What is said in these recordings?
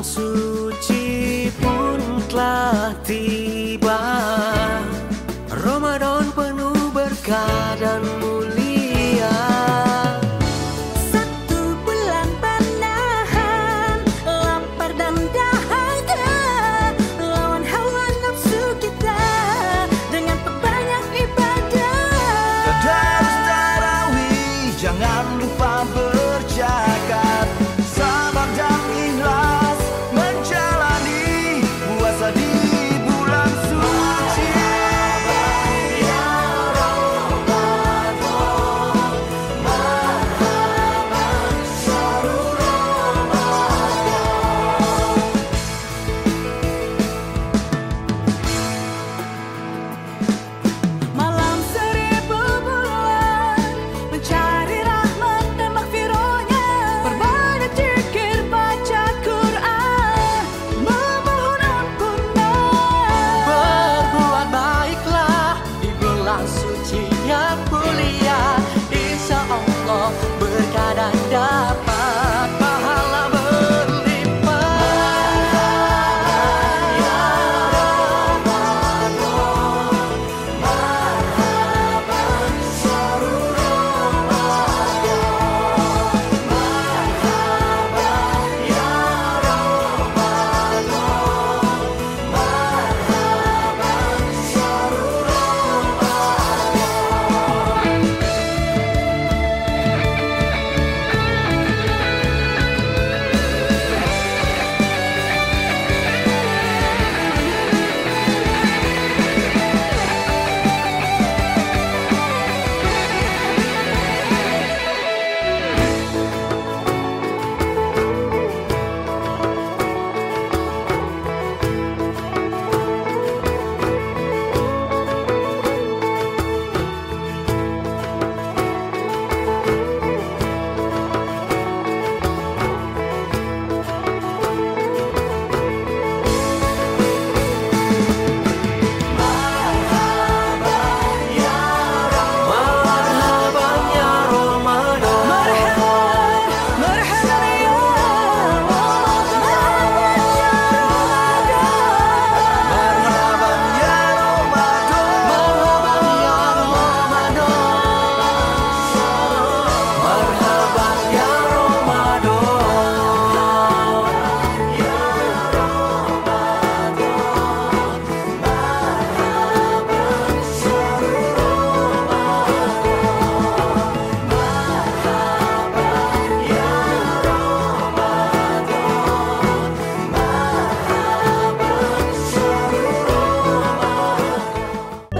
suci pun telah tiba. Ramadan penuh berkah dan mulia. Satu bulan penahan lapar dan dahaga, lawan hawa nafsu kita dengan perbanyak ibadah. Tadarus tarawih, jangan lupa berzakat. Sabar dan ikhlas menjalani puasa di bulan suci. Ya Ramadan, marhaban syahrul Ramadan. Malam seribu bulan mencari rahmat dan maghfirahnya, berbanyak zikir, baca Quran, memohon ampunan. Berbuat baiklah di bulan suci yang mulia. Insya Allah berkah dan dapat pahala berlimpah. Ya Ramadan, marhaban syahrul Ramadan. Marhaban ya Ramadan, marhaban syahrul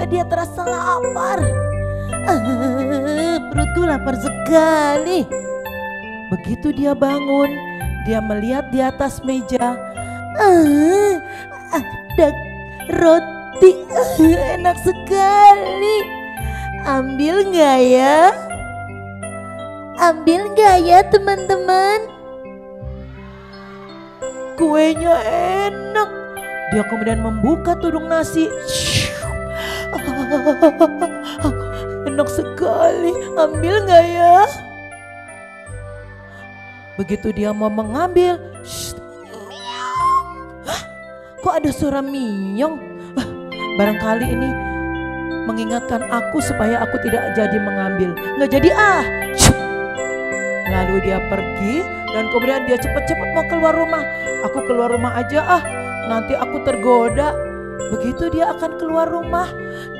Dia terasa lapar. Perutku lapar sekali. Begitu dia bangun, dia melihat di atas meja. Ada roti. Enak sekali. Ambil nggak ya? Ambil nggak ya teman-teman? Kuenya enak. Dia kemudian membuka tudung nasi. Enak sekali, ambil nggak ya? Begitu dia mau mengambil, kok ada suara minyong? Barangkali ini mengingatkan aku supaya aku tidak jadi mengambil. Nggak jadi ah. Lalu dia pergi dan kemudian dia cepat-cepat mau keluar rumah. Aku keluar rumah aja ah, nanti aku tergoda. Begitu dia akan keluar rumah,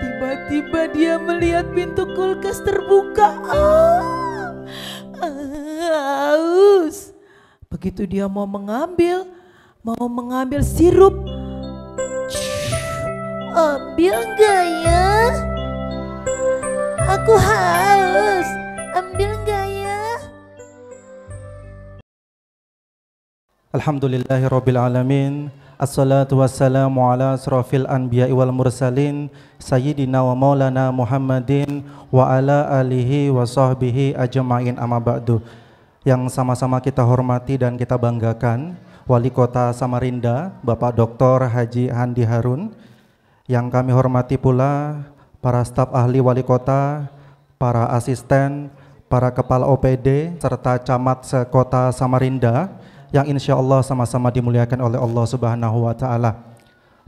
tiba-tiba dia melihat pintu kulkas terbuka. Haus. Begitu dia mau mengambil sirup. Ambil nggak ya? Aku haus. Ambil nggak ya? Alhamdulillahirabbil alamin. Assalatu wassalamu ala asrafil anbiya'i wal mursalin Sayyidina wa maulana Muhammadin wa ala alihi wa sahbihi ajma'in amma ba'du. Yang sama-sama kita hormati dan kita banggakan Wali Kota Samarinda Bapak Dr. Haji Handi Harun. Yang kami hormati pula para staf ahli Wali Kota, para asisten, para kepala OPD serta camat sekota Samarinda yang insya Allah sama-sama dimuliakan oleh Allah Subhanahu wa Ta'ala.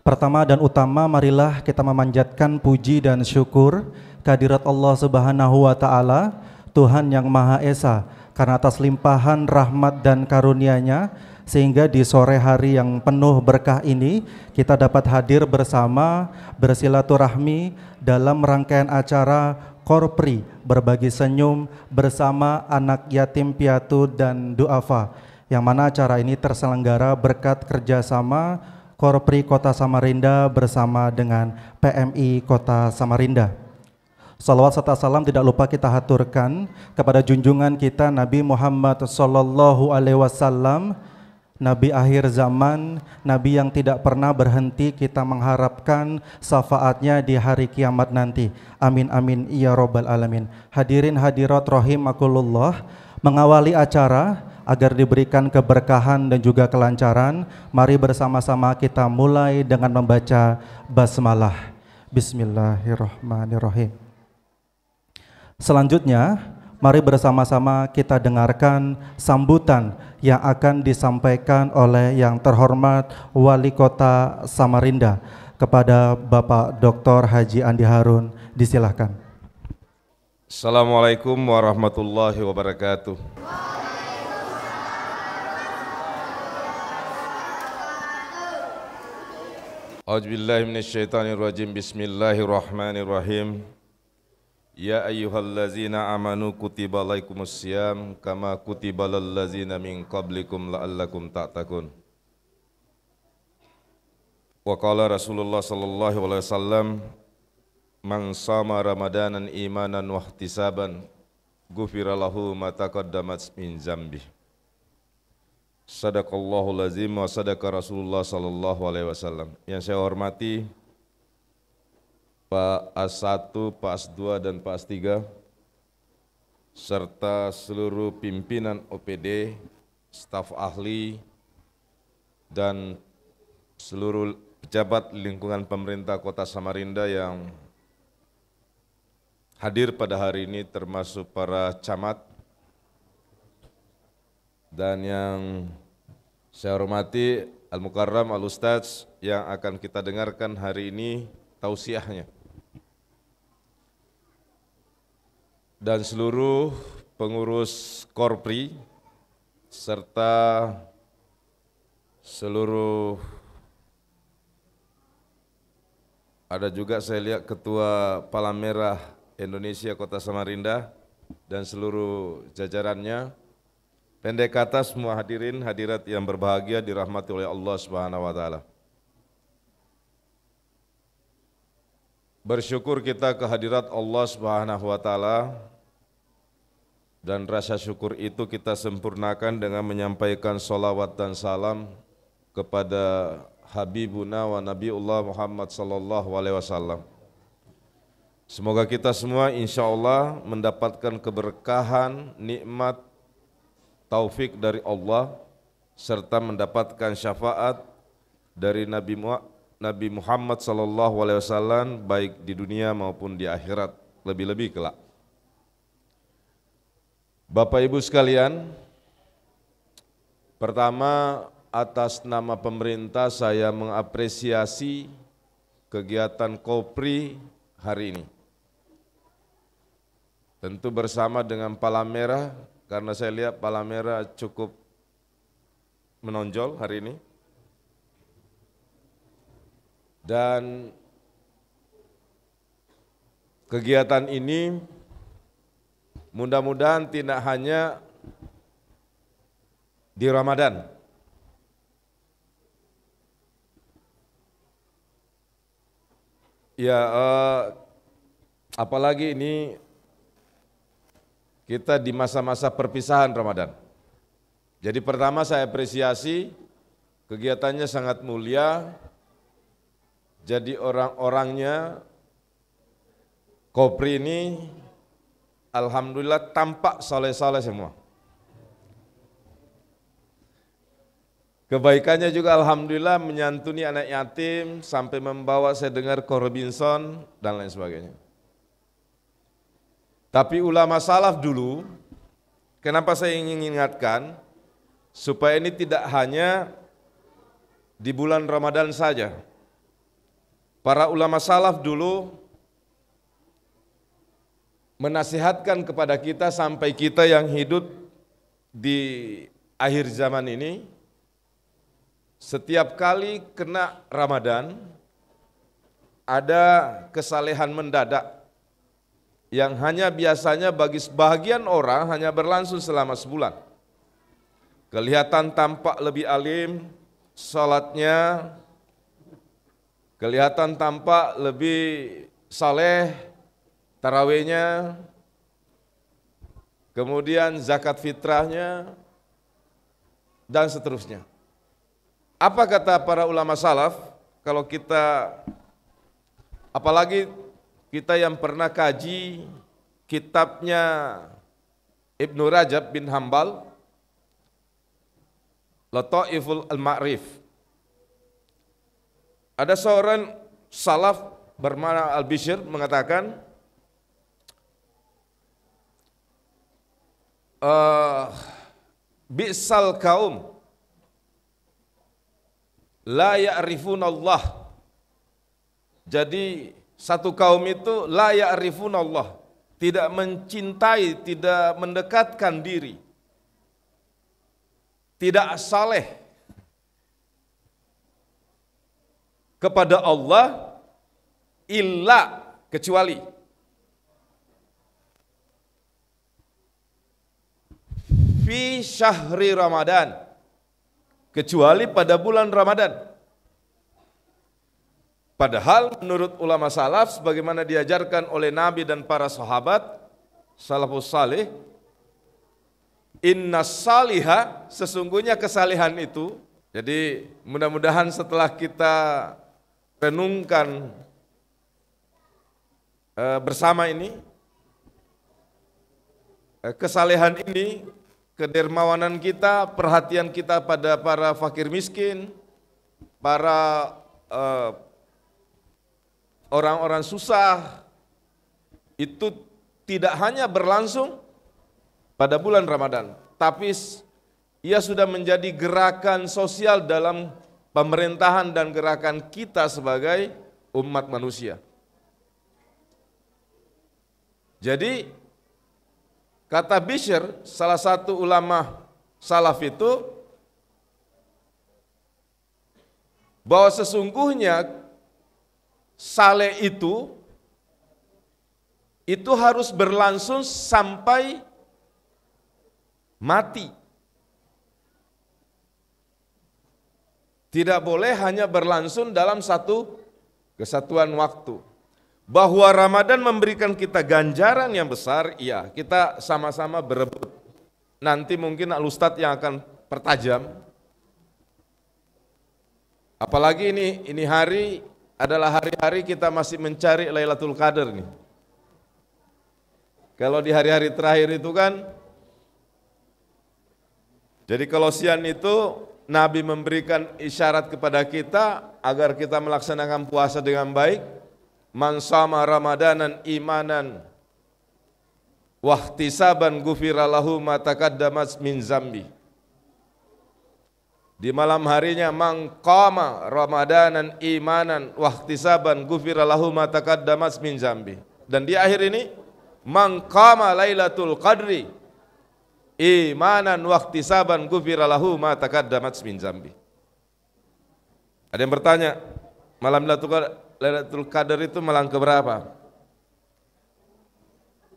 Pertama dan utama, marilah kita memanjatkan puji dan syukur kehadirat Allah Subhanahu wa Ta'ala, Tuhan yang Maha Esa, karena atas limpahan rahmat dan karunia-Nya sehingga di sore hari yang penuh berkah ini kita dapat hadir bersama bersilaturahmi dalam rangkaian acara Korpri Berbagi Senyum bersama anak yatim piatu dan duafa, yang mana acara ini terselenggara berkat kerjasama Korpri Kota Samarinda bersama dengan PMI Kota Samarinda. Salawat serta salam tidak lupa kita haturkan kepada junjungan kita Nabi Muhammad Sallallahu Alaihi Wasallam, Nabi akhir zaman, Nabi yang tidak pernah berhenti kita mengharapkan syafaatnya di hari kiamat nanti. Amin amin ya robbal alamin. Hadirin hadirat rahimakumullah, mengawali acara agar diberikan keberkahan dan juga kelancaran, mari bersama-sama kita mulai dengan membaca basmalah. Bismillahirrahmanirrahim. Selanjutnya, mari bersama-sama kita dengarkan sambutan yang akan disampaikan oleh yang terhormat Wali Kota Samarinda kepada Bapak Dr. Haji Andi Harun. Disilahkan. Assalamualaikum warahmatullahi wabarakatuh. A'udzubillahi minasyaitonirrajim. Bismillahirrahmanirrahim. Ya ayyuhallazina amanu kutiba alaikumussyam kama kutiba lallazina min qablikum la'allakum ta'takun. Wa qala Rasulullah sallallahu alaihi wasallam, man sama ramadanan imanan wa ihtisaban ghufira lahu ma taqaddamat min dzambi. Sadaqallahul azim wa sadaqa Rasulullah sallallahu alaihi wasallam. Yang saya hormati Pak As1, Pak As2 dan Pak As3 serta seluruh pimpinan OPD, staf ahli dan seluruh pejabat lingkungan pemerintah Kota Samarinda yang hadir pada hari ini, termasuk para camat. Dan yang saya hormati Al-Mukarram Al-Ustadz yang akan kita dengarkan hari ini tausiahnya. Dan seluruh pengurus Korpri serta seluruh, ada juga saya lihat Ketua Palang Merah Indonesia Kota Samarinda dan seluruh jajarannya. Pendek kata, semua hadirin hadirat yang berbahagia dirahmati oleh Allah Subhanahu wa Ta'ala. Bersyukur kita kehadirat Allah Subhanahu wa Ta'ala, dan rasa syukur itu kita sempurnakan dengan menyampaikan sholawat dan salam kepada Habibuna wa Nabiullah Muhammad sallallahu alaihi wasallam. Semoga kita semua insya Allah mendapatkan keberkahan, nikmat, taufik dari Allah, serta mendapatkan syafaat dari Nabi Muhammad sallallahu alaihi wasallam baik di dunia maupun di akhirat, lebih-lebih kelak. Bapak Ibu sekalian, pertama atas nama pemerintah saya mengapresiasi kegiatan Kopri hari ini. Tentu bersama dengan Palang Merah, karena saya lihat Palang Merah cukup menonjol hari ini. Dan kegiatan ini mudah-mudahan tidak hanya di Ramadan. Ya, apalagi ini kita di masa-masa perpisahan Ramadan. Jadi pertama saya apresiasi kegiatannya sangat mulia. Jadi orang-orangnya Kopri ini alhamdulillah tampak saleh-saleh semua. Kebaikannya juga alhamdulillah menyantuni anak yatim sampai membawa saya dengar ke Robinson dan lain sebagainya. Tapi ulama salaf dulu, kenapa saya ingin ingatkan, supaya ini tidak hanya di bulan Ramadan saja. Para ulama salaf dulu menasihatkan kepada kita sampai kita yang hidup di akhir zaman ini, setiap kali kena Ramadan ada kesalehan mendadak yang hanya biasanya bagi sebagian orang hanya berlangsung selama sebulan. Kelihatan tampak lebih alim salatnya, kelihatan tampak lebih saleh tarawihnya, kemudian zakat fitrahnya, dan seterusnya. Apa kata para ulama salaf? Kalau kita, apalagi kita yang pernah kaji kitabnya Ibnu Rajab bin Hambal, Lataiful Al-Ma'rif. Ada seorang salaf bernama Al-Bishr mengatakan, bi'sal kaum la ya'rifunallah. Jadi satu kaum itu la ya'rifunallah, tidak mencintai, tidak mendekatkan diri, tidak saleh kepada Allah illa, kecuali fi syahri Ramadan, kecuali pada bulan Ramadan. Padahal menurut ulama salaf sebagaimana diajarkan oleh Nabi dan para sahabat salafus salih, inna salihah, sesungguhnya kesalihan itu. Jadi mudah-mudahan setelah kita renungkan bersama ini, kesalehan ini, kedermawanan kita, perhatian kita pada para fakir miskin, para orang-orang susah, itu tidak hanya berlangsung pada bulan Ramadan, tapi ia sudah menjadi gerakan sosial dalam pemerintahan dan gerakan kita sebagai umat manusia. Jadi kata Bishr, salah satu ulama salaf itu, bahwa sesungguhnya saleh itu harus berlangsung sampai mati. Tidak boleh hanya berlangsung dalam satu kesatuan waktu. Bahwa Ramadan memberikan kita ganjaran yang besar, iya, kita sama-sama berebut. Nanti mungkin Al-Ustadz yang akan pertajam. Apalagi ini hari adalah hari-hari kita masih mencari Lailatul Qadar nih. Kalau di hari-hari terakhir itu kan, jadi Kolosian itu Nabi memberikan isyarat kepada kita agar kita melaksanakan puasa dengan baik. Man shama ramadanan imanan wahtisaban ghufira lahu ma taqaddamas min zambi. Di malam harinya man qama ramadanan imanan wahtisaban ghufira lahu ma taqaddamas min zambi. Dan di akhir ini man qama lailatul qadri imanan wahtisaban ghufira lahu ma taqaddamat min zambi. Ada yang bertanya, malam Lailatul Qadar itu malam keberapa?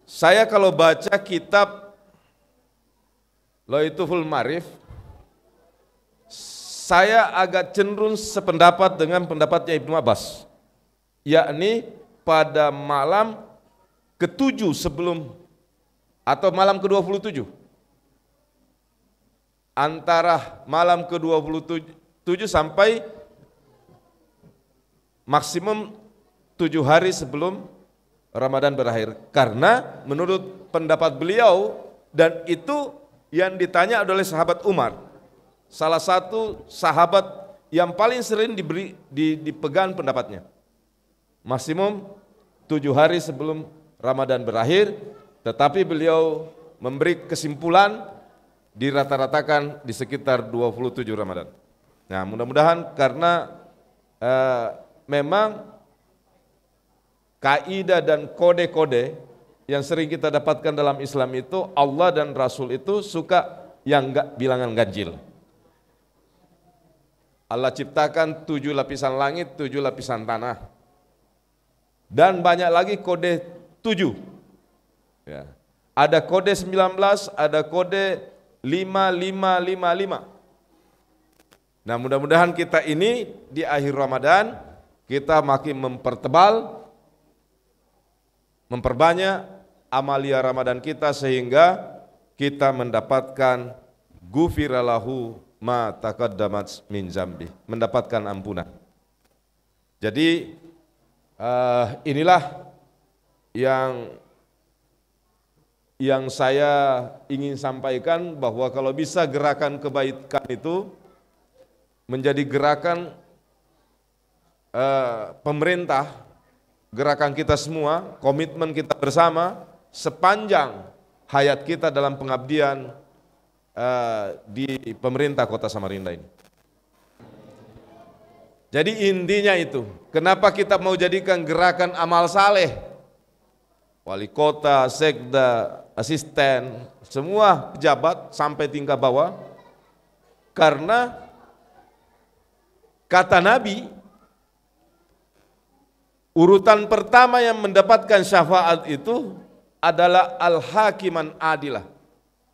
Saya kalau baca kitab Lataiful Ma'rif, saya agak cenderung sependapat dengan pendapatnya Ibnu Abbas, yakni pada malam ke-7 sebelum atau malam ke-27. Antara malam ke-27 sampai maksimum 7 hari sebelum Ramadan berakhir. Karena menurut pendapat beliau, dan itu yang ditanya oleh sahabat Umar, salah satu sahabat yang paling sering dipegang pendapatnya, maksimum 7 hari sebelum Ramadan berakhir. Tetapi beliau memberi kesimpulan dirata-ratakan di sekitar 27 Ramadan. Nah, mudah-mudahan karena memang kaidah dan kode-kode yang sering kita dapatkan dalam Islam itu, Allah dan Rasul itu suka yang enggak bilangan ganjil. Allah ciptakan 7 lapisan langit, 7 lapisan tanah. Dan banyak lagi kode 7. Ya. Ada kode 19, ada kode 5555. Nah, mudah-mudahan kita ini di akhir Ramadan kita makin mempertebal, memperbanyak amalia Ramadan kita sehingga kita mendapatkan gufiralahu ma taqaddamat min zambi, mendapatkan ampunan. Jadi inilah yang saya ingin sampaikan, bahwa kalau bisa gerakan kebaikan itu menjadi gerakan pemerintah, gerakan kita semua, komitmen kita bersama sepanjang hayat kita dalam pengabdian di pemerintah Kota Samarinda ini. Jadi intinya itu, kenapa kita mau jadikan gerakan amal saleh? Wali kota, sekda, asisten, semua pejabat sampai tingkat bawah, karena kata Nabi, urutan pertama yang mendapatkan syafaat itu adalah al-hakiman adilah,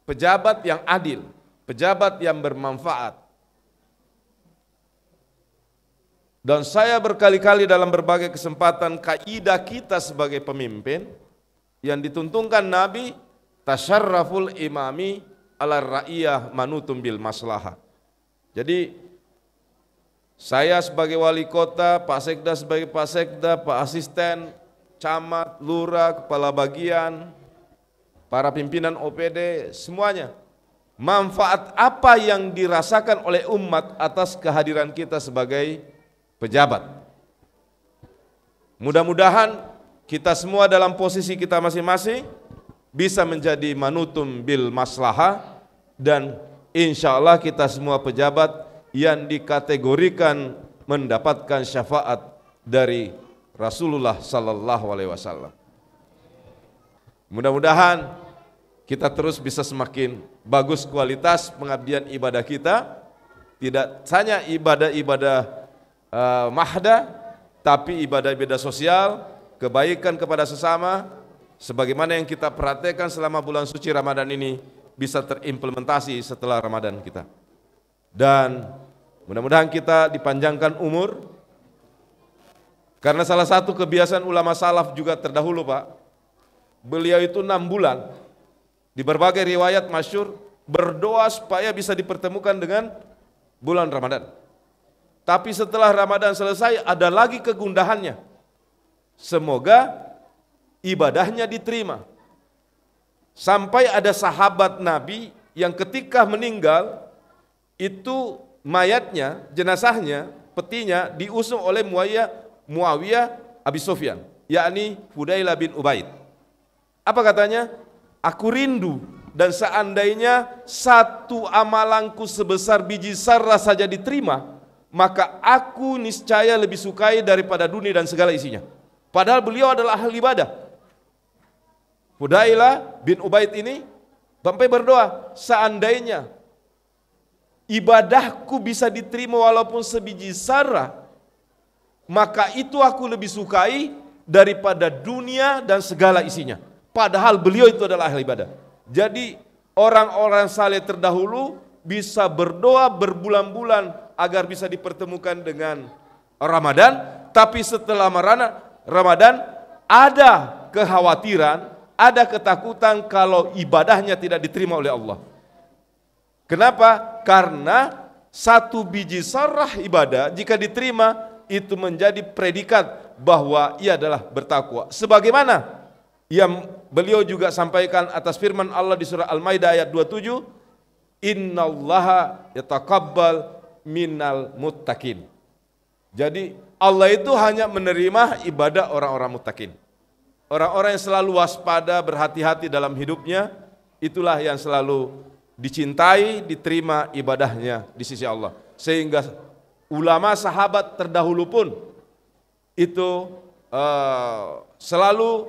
pejabat yang adil, pejabat yang bermanfaat. Dan saya berkali-kali dalam berbagai kesempatan, kaidah kita sebagai pemimpin yang dituntunkan Nabi, tasyarraful imami ala ra'iyah manutum bil maslahah. Jadi saya sebagai wali kota, Pak Sekda sebagai Pak Sekda, Pak Asisten, camat, lurah, kepala bagian, para pimpinan OPD, semuanya. Manfaat apa yang dirasakan oleh umat atas kehadiran kita sebagai pejabat. Mudah-mudahan kita semua dalam posisi kita masing-masing bisa menjadi manutum bil maslahah, dan insya Allah kita semua pejabat yang dikategorikan mendapatkan syafaat dari Rasulullah Sallallahu Alaihi Wasallam. Mudah-mudahan kita terus bisa semakin bagus kualitas pengabdian ibadah kita, tidak hanya ibadah-ibadah mahda, tapi ibadah-ibadah sosial, kebaikan kepada sesama, sebagaimana yang kita perhatikan selama bulan suci Ramadan ini bisa terimplementasi setelah Ramadan kita. Dan mudah-mudahan kita dipanjangkan umur, karena salah satu kebiasaan ulama salaf juga terdahulu, Pak, beliau itu 6 bulan di berbagai riwayat masyhur berdoa supaya bisa dipertemukan dengan bulan Ramadan. Tapi setelah Ramadan selesai ada lagi kegundahannya. Semoga ibadahnya diterima. Sampai ada sahabat Nabi yang ketika meninggal itu mayatnya, jenazahnya, petinya diusung oleh Muawiyah Abi Sufyan, yakni Fudailah bin Ubaid. Apa katanya? Aku rindu dan seandainya satu amalanku sebesar biji zarrah saja diterima, maka aku niscaya lebih sukai daripada dunia dan segala isinya. Padahal beliau adalah ahli ibadah. Fudailah bin Ubaid ini sampai berdoa, seandainya ibadahku bisa diterima walaupun sebiji zarrah, maka itu aku lebih sukai daripada dunia dan segala isinya. Padahal beliau itu adalah ahli ibadah. Jadi orang-orang saleh terdahulu bisa berdoa berbulan-bulan agar bisa dipertemukan dengan Ramadan, tapi setelah Ramadan ada kekhawatiran, ada ketakutan kalau ibadahnya tidak diterima oleh Allah. Kenapa? Karena satu biji zarrah ibadah jika diterima itu menjadi predikat bahwa ia adalah bertakwa. Sebagaimana yang beliau juga sampaikan atas firman Allah di surah Al-Maidah ayat 27, innallaha yataqabbal minal muttaqin. Jadi Allah itu hanya menerima ibadah orang-orang muttaqin. Orang-orang yang selalu waspada, berhati-hati dalam hidupnya, itulah yang selalu dicintai, diterima ibadahnya di sisi Allah. Sehingga ulama sahabat terdahulu pun itu selalu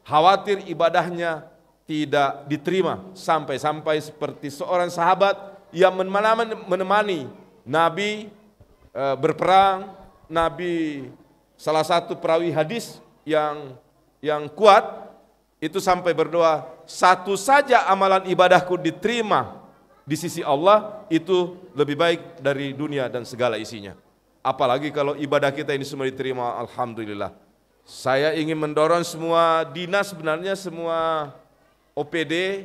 khawatir ibadahnya tidak diterima, sampai-sampai seperti seorang sahabat yang menemani Nabi berperang, Nabi salah satu perawi hadis yang kuat itu sampai berdoa, satu saja amalan ibadahku diterima di sisi Allah itu lebih baik dari dunia dan segala isinya. Apalagi kalau ibadah kita ini semua diterima, alhamdulillah. Saya ingin mendorong semua dinas, sebenarnya semua OPD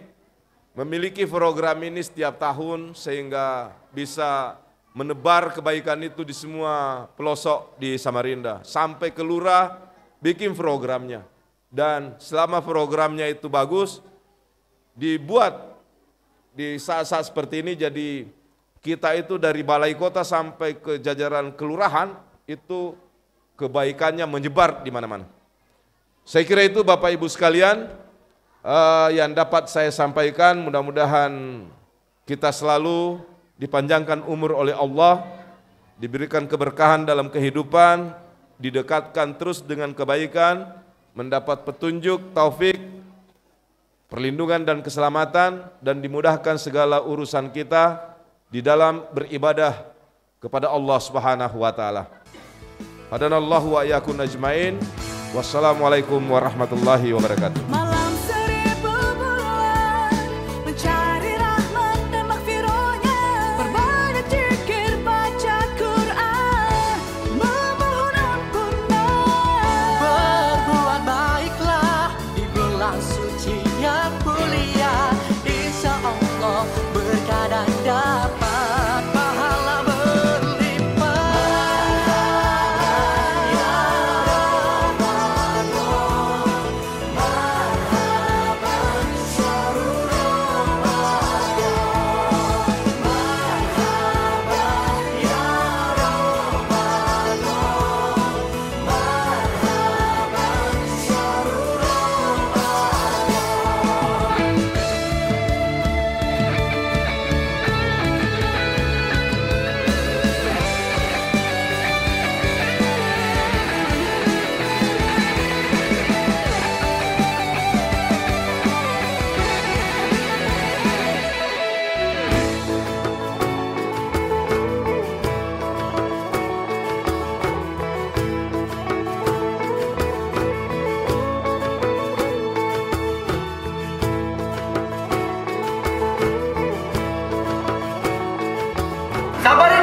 memiliki program ini setiap tahun sehingga bisa menebar kebaikan itu di semua pelosok di Samarinda. Sampai ke lurah bikin programnya. Dan selama programnya itu bagus, dibuat di saat-saat seperti ini, jadi kita itu dari balai kota sampai ke jajaran kelurahan itu kebaikannya menyebar di mana-mana. Saya kira itu Bapak Ibu sekalian yang dapat saya sampaikan. Mudah-mudahan kita selalu dipanjangkan umur oleh Allah, diberikan keberkahan dalam kehidupan, didekatkan terus dengan kebaikan, mendapat petunjuk, taufik, perlindungan dan keselamatan, dan dimudahkan segala urusan kita di dalam beribadah kepada Allah Subhanahu wa taala. Hadanallahu wa iyyakum ajmain. Wassalamualaikum warahmatullahi wabarakatuh. Malam seribu bulan mencari rahmat dan maghfirahnya, berbanyak zikir, baca Quran, memohon ampunan. Berbuat baiklah di bulan suci yang mulia, insya Allah berkah dan dapat pahala berlimpah. Ya Ramadan, marhaban syahrul Ramadan, marhaban ya Ramadan, marhaban syahrul Sabar